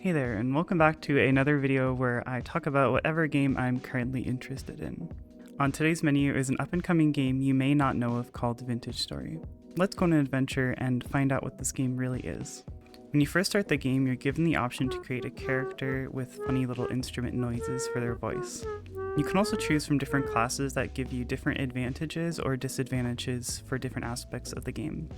Hey there, and welcome back to another video where I talk about whatever game I'm currently interested in. On today's menu is an up-and-coming game you may not know of called Vintage Story. Let's go on an adventure and find out what this game really is. When you first start the game, you're given the option to create a character with funny little instrument noises for their voice. You can also choose from different classes that give you different advantages or disadvantages for different aspects of the game.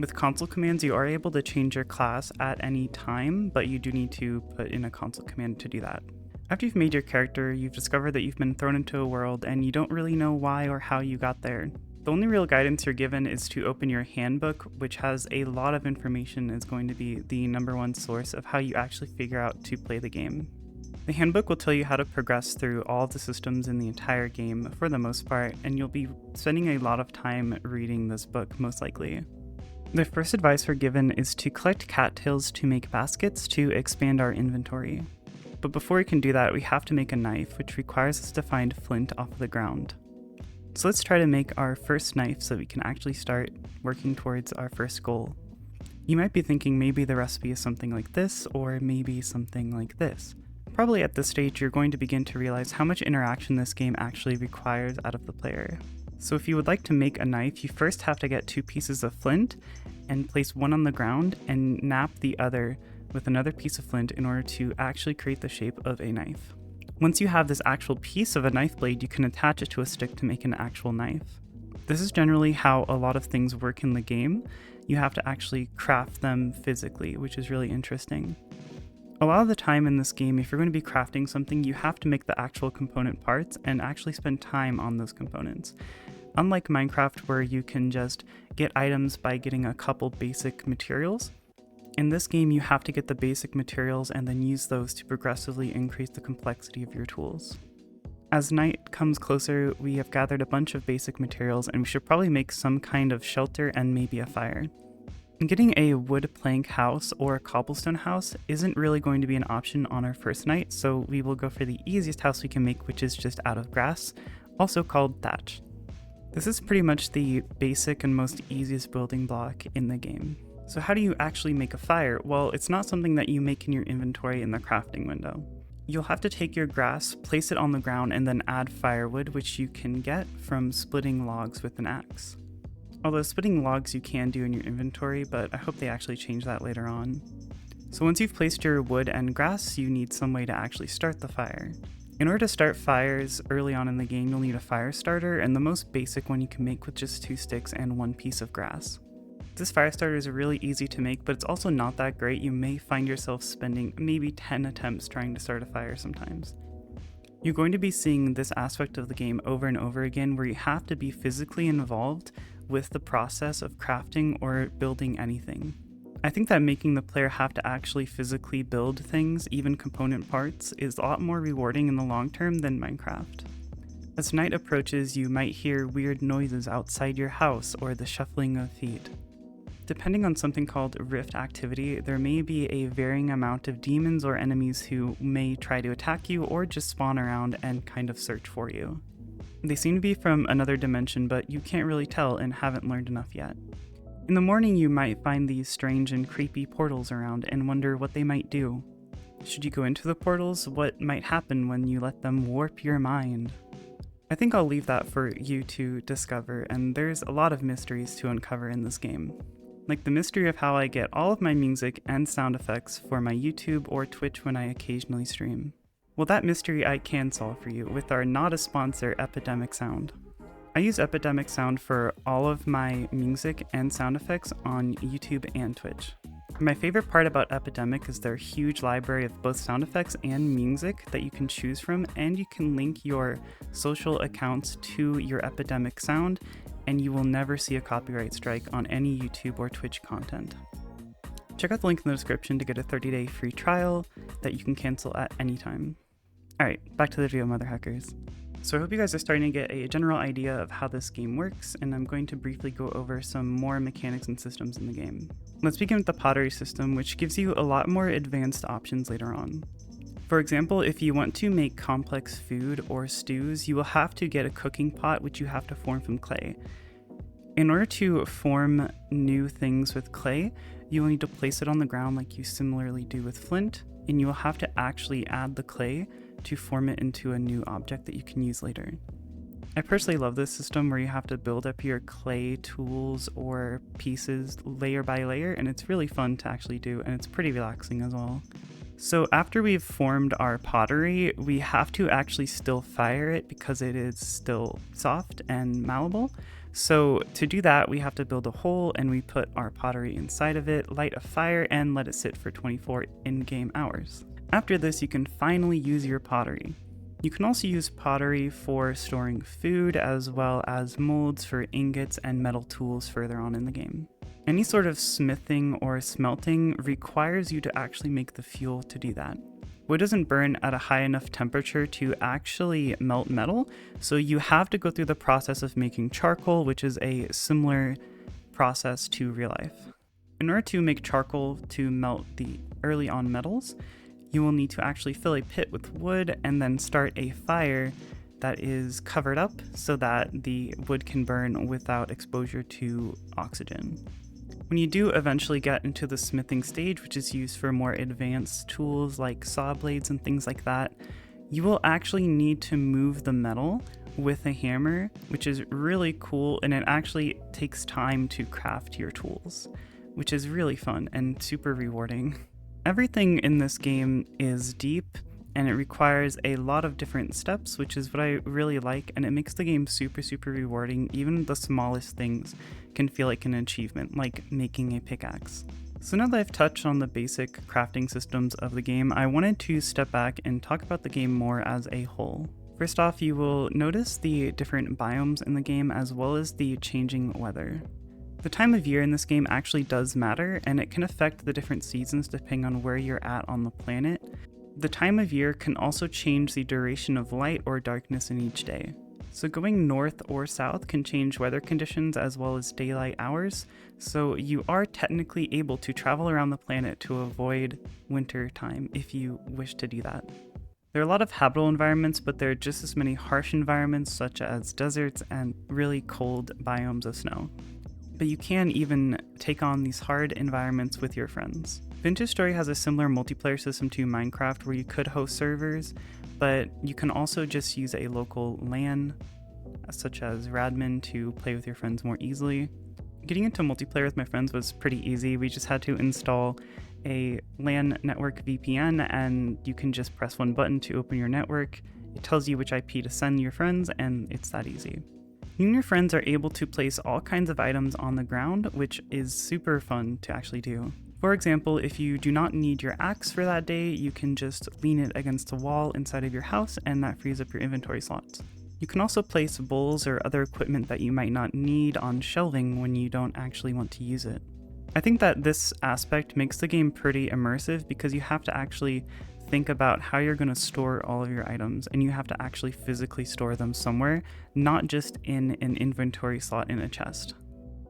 With console commands, you are able to change your class at any time, but you do need to put in a console command to do that. After you've made your character, you've discovered that you've been thrown into a world and you don't really know why or how you got there. The only real guidance you're given is to open your handbook, which has a lot of information and is going to be the #1 source of how you actually figure out to play the game. The handbook will tell you how to progress through all of the systems in the entire game for the most part, and you'll be spending a lot of time reading this book most likely. The first advice we're given is to collect cattails to make baskets to expand our inventory. But before we can do that, we have to make a knife, which requires us to find flint off of the ground. So let's try to make our first knife so we can actually start working towards our first goal. You might be thinking maybe the recipe is something like this, or maybe something like this. Probably at this stage, you're going to begin to realize how much interaction this game actually requires out of the player. So if you would like to make a knife, you first have to get 2 pieces of flint and place one on the ground and nap the other with another piece of flint in order to actually create the shape of a knife. Once you have this actual piece of a knife blade, you can attach it to a stick to make an actual knife. This is generally how a lot of things work in the game. You have to actually craft them physically, which is really interesting. A lot of the time in this game, if you're going to be crafting something, you have to make the actual component parts and actually spend time on those components. Unlike Minecraft, where you can just get items by getting a couple basic materials, in this game you have to get the basic materials and then use those to progressively increase the complexity of your tools. As night comes closer, we have gathered a bunch of basic materials and we should probably make some kind of shelter and maybe a fire. Getting a wood plank house or a cobblestone house isn't really going to be an option on our first night, so we will go for the easiest house we can make, which is just out of grass, also called thatch. This is pretty much the basic and most easiest building block in the game. So how do you actually make a fire? Well, it's not something that you make in your inventory in the crafting window. You'll have to take your grass, place it on the ground, and then add firewood, which you can get from splitting logs with an axe. Although splitting logs you can do in your inventory, but I hope they actually change that later on. So once you've placed your wood and grass, you need some way to actually start the fire. In order to start fires early on in the game, you'll need a fire starter, and the most basic one you can make with just 2 sticks and 1 piece of grass. This fire starter is really easy to make, but it's also not that great. You may find yourself spending maybe 10 attempts trying to start a fire sometimes. You're going to be seeing this aspect of the game over and over again, where you have to be physically involved with the process of crafting or building anything. I think that making the player have to actually physically build things, even component parts, is a lot more rewarding in the long term than Minecraft. As night approaches, you might hear weird noises outside your house or the shuffling of feet. Depending on something called rift activity, there may be a varying amount of demons or enemies who may try to attack you or just spawn around and kind of search for you. They seem to be from another dimension, but you can't really tell and haven't learned enough yet. In the morning, you might find these strange and creepy portals around and wonder what they might do. Should you go into the portals? What might happen when you let them warp your mind? I think I'll leave that for you to discover, and there's a lot of mysteries to uncover in this game. Like the mystery of how I get all of my music and sound effects for my YouTube or Twitch when I occasionally stream. Well, that mystery I can solve for you with our not a sponsor, Epidemic Sound. I use Epidemic Sound for all of my music and sound effects on YouTube and Twitch. My favorite part about Epidemic is their huge library of both sound effects and music that you can choose from, and you can link your social accounts to your Epidemic Sound, and you will never see a copyright strike on any YouTube or Twitch content. Check out the link in the description to get a 30-day free trial that you can cancel at any time. Alright, back to the video, mother hackers. So I hope you guys are starting to get a general idea of how this game works, and I'm going to briefly go over some more mechanics and systems in the game. Let's begin with the pottery system, which gives you a lot more advanced options later on. For example, if you want to make complex food or stews, you will have to get a cooking pot which you have to form from clay. In order to form new things with clay, you will need to place it on the ground like you similarly do with flint, and you will have to actually add the clay to form it into a new object that you can use later. I personally love this system where you have to build up your clay tools or pieces layer by layer, and it's really fun to actually do, and it's pretty relaxing as well. So after we've formed our pottery, we have to actually still fire it because it is still soft and malleable. So to do that, we have to build a hole and we put our pottery inside of it, light a fire, and let it sit for 24 in-game hours. After this, you can finally use your pottery. You can also use pottery for storing food as well as molds for ingots and metal tools further on in the game. Any sort of smithing or smelting requires you to actually make the fuel to do that. Wood doesn't burn at a high enough temperature to actually melt metal, so you have to go through the process of making charcoal, which is a similar process to real life. In order to make charcoal to melt the early on metals, you will need to actually fill a pit with wood and then start a fire that is covered up so that the wood can burn without exposure to oxygen. When you do eventually get into the smithing stage, which is used for more advanced tools like saw blades and things like that, you will actually need to move the metal with a hammer, which is really cool, and it actually takes time to craft your tools, which is really fun and super rewarding. Everything in this game is deep, and it requires a lot of different steps, which is what I really like, and it makes the game super rewarding. Even the smallest things can feel like an achievement, like making a pickaxe. So now that I've touched on the basic crafting systems of the game, I wanted to step back and talk about the game more as a whole. First off, you will notice the different biomes in the game as well as the changing weather. The time of year in this game actually does matter, and it can affect the different seasons depending on where you're at on the planet. The time of year can also change the duration of light or darkness in each day. So going north or south can change weather conditions as well as daylight hours, so you are technically able to travel around the planet to avoid winter time if you wish to do that. There are a lot of habitable environments, but there are just as many harsh environments such as deserts and really cold biomes of snow. But you can even take on these hard environments with your friends. Vintage Story has a similar multiplayer system to Minecraft where you could host servers, but you can also just use a local LAN, such as Radmin, to play with your friends more easily. Getting into multiplayer with my friends was pretty easy. We just had to install a LAN network VPN, and you can just press one button to open your network. It tells you which IP to send your friends, and it's that easy. You and your friends are able to place all kinds of items on the ground, which is super fun to actually do. For example, if you do not need your axe for that day, you can just lean it against a wall inside of your house, and that frees up your inventory slots. You can also place bowls or other equipment that you might not need on shelving when you don't actually want to use it. I think that this aspect makes the game pretty immersive because you have to actually think about how you're going to store all of your items, and you have to actually physically store them somewhere, not just in an inventory slot in a chest.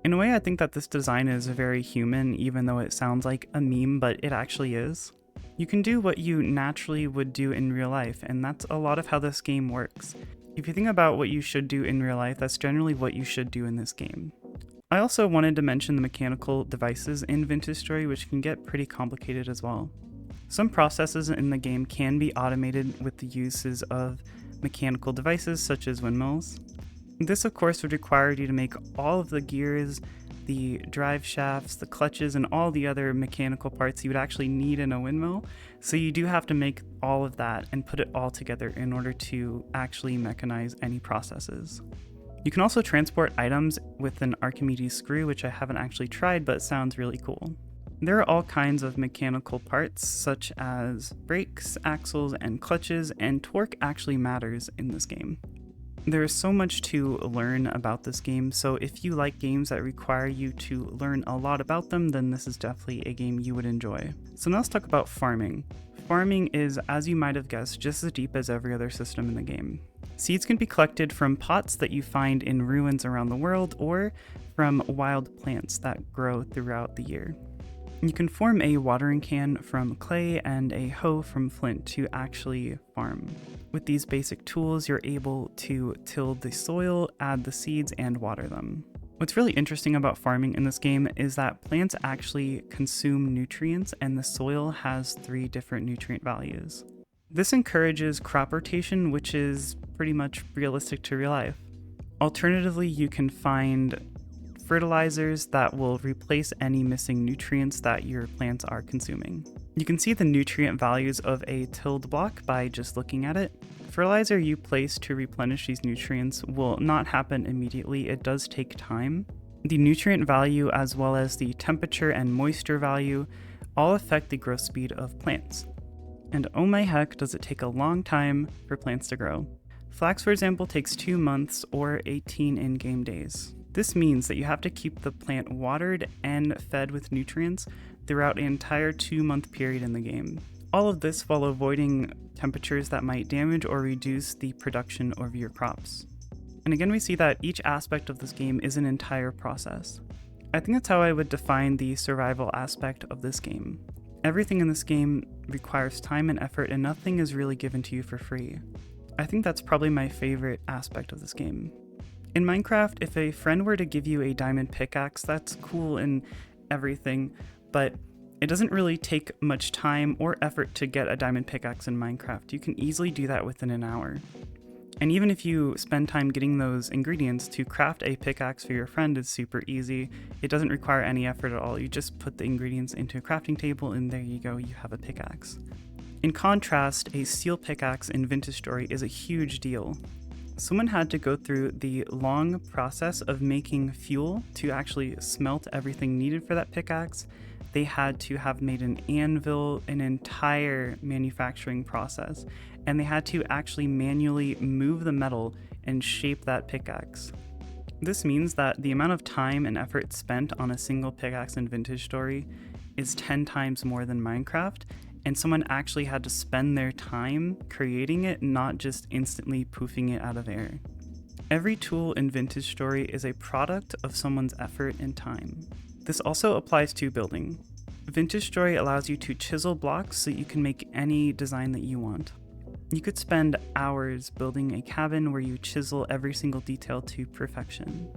In a way, I think that this design is very human, even though it sounds like a meme, but it actually is. You can do what you naturally would do in real life, and that's a lot of how this game works. If you think about what you should do in real life, that's generally what you should do in this game. I also wanted to mention the mechanical devices in Vintage Story, which can get pretty complicated as well. Some processes in the game can be automated with the uses of mechanical devices such as windmills. This of course would require you to make all of the gears, the drive shafts, the clutches, and all the other mechanical parts you would actually need in a windmill. So you do have to make all of that and put it all together in order to actually mechanize any processes. You can also transport items with an Archimedes screw, which I haven't actually tried, but sounds really cool. There are all kinds of mechanical parts, such as brakes, axles, and clutches, and torque actually matters in this game. There is so much to learn about this game, so if you like games that require you to learn a lot about them, then this is definitely a game you would enjoy. So now let's talk about farming. Farming is, as you might have guessed, just as deep as every other system in the game. Seeds can be collected from pots that you find in ruins around the world, or from wild plants that grow throughout the year. You can form a watering can from clay and a hoe from flint to actually farm. With these basic tools, you're able to till the soil, add the seeds, and water them. What's really interesting about farming in this game is that plants actually consume nutrients and the soil has 3 different nutrient values. This encourages crop rotation, which is pretty much realistic to real life. Alternatively, you can find fertilizers that will replace any missing nutrients that your plants are consuming. You can see the nutrient values of a tilled block by just looking at it. Fertilizer you place to replenish these nutrients will not happen immediately, it does take time. The nutrient value as well as the temperature and moisture value all affect the growth speed of plants. And oh my heck, does it take a long time for plants to grow. Flax, for example, takes 2 months or 18 in-game days. This means that you have to keep the plant watered and fed with nutrients throughout an entire 2-month period in the game. All of this while avoiding temperatures that might damage or reduce the production of your crops. And again, we see that each aspect of this game is an entire process. I think that's how I would define the survival aspect of this game. Everything in this game requires time and effort, and nothing is really given to you for free. I think that's probably my favorite aspect of this game. In Minecraft, if a friend were to give you a diamond pickaxe, that's cool and everything, but it doesn't really take much time or effort to get a diamond pickaxe in Minecraft. You can easily do that within an hour. And even if you spend time getting those ingredients, to craft a pickaxe for your friend is super easy. It doesn't require any effort at all. You just put the ingredients into a crafting table and there you go, you have a pickaxe. In contrast, a steel pickaxe in Vintage Story is a huge deal. Someone had to go through the long process of making fuel to actually smelt everything needed for that pickaxe. They had to have made an anvil, an entire manufacturing process, and they had to actually manually move the metal and shape that pickaxe. This means that the amount of time and effort spent on a single pickaxe in Vintage Story is 10 times more than Minecraft, and someone actually had to spend their time creating it, not just instantly poofing it out of air. Every tool in Vintage Story is a product of someone's effort and time. This also applies to building. Vintage Story allows you to chisel blocks so you can make any design that you want. You could spend hours building a cabin where you chisel every single detail to perfection.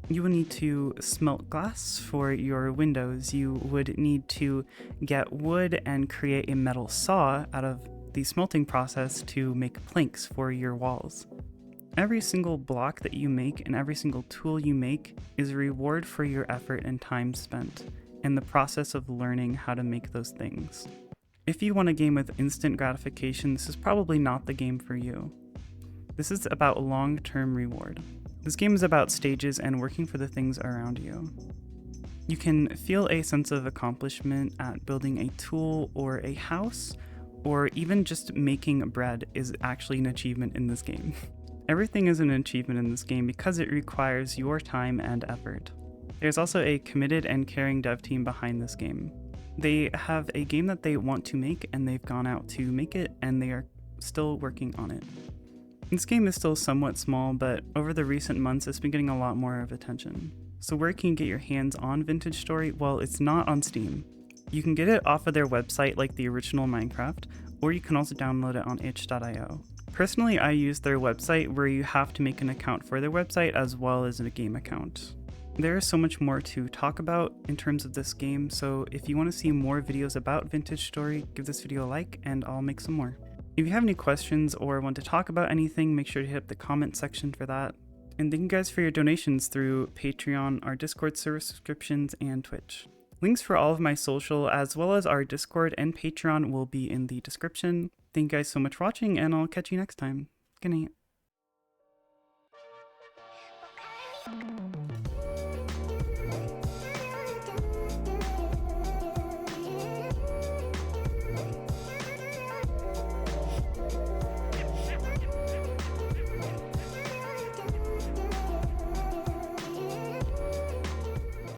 You will need to smelt glass for your windows. You would need to get wood and create a metal saw out of the smelting process to make planks for your walls. Every single block that you make and every single tool you make is a reward for your effort and time spent, and the process of learning how to make those things. If you want a game with instant gratification, this is probably not the game for you. This is about long-term reward. This game is about stages and working for the things around you. You can feel a sense of accomplishment at building a tool or a house, or even just making bread is actually an achievement in this game. Everything is an achievement in this game because it requires your time and effort. There's also a committed and caring dev team behind this game. They have a game that they want to make and they've gone out to make it and they are still working on it. This game is still somewhat small, but over the recent months it's been getting a lot more of attention. So where can you get your hands on Vintage Story? Well, it's not on Steam. You can get it off of their website like the original Minecraft, or you can also download it on itch.io. Personally, I use their website where you have to make an account for their website as well as a game account. There is so much more to talk about in terms of this game, so if you want to see more videos about Vintage Story, give this video a like and I'll make some more. If you have any questions or want to talk about anything, make sure to hit up the comment section for that. And thank you guys for your donations through Patreon, our Discord server subscriptions, and Twitch. Links for all of my social as well as our Discord and Patreon will be in the description. Thank you guys so much for watching and I'll catch you next time. Good night.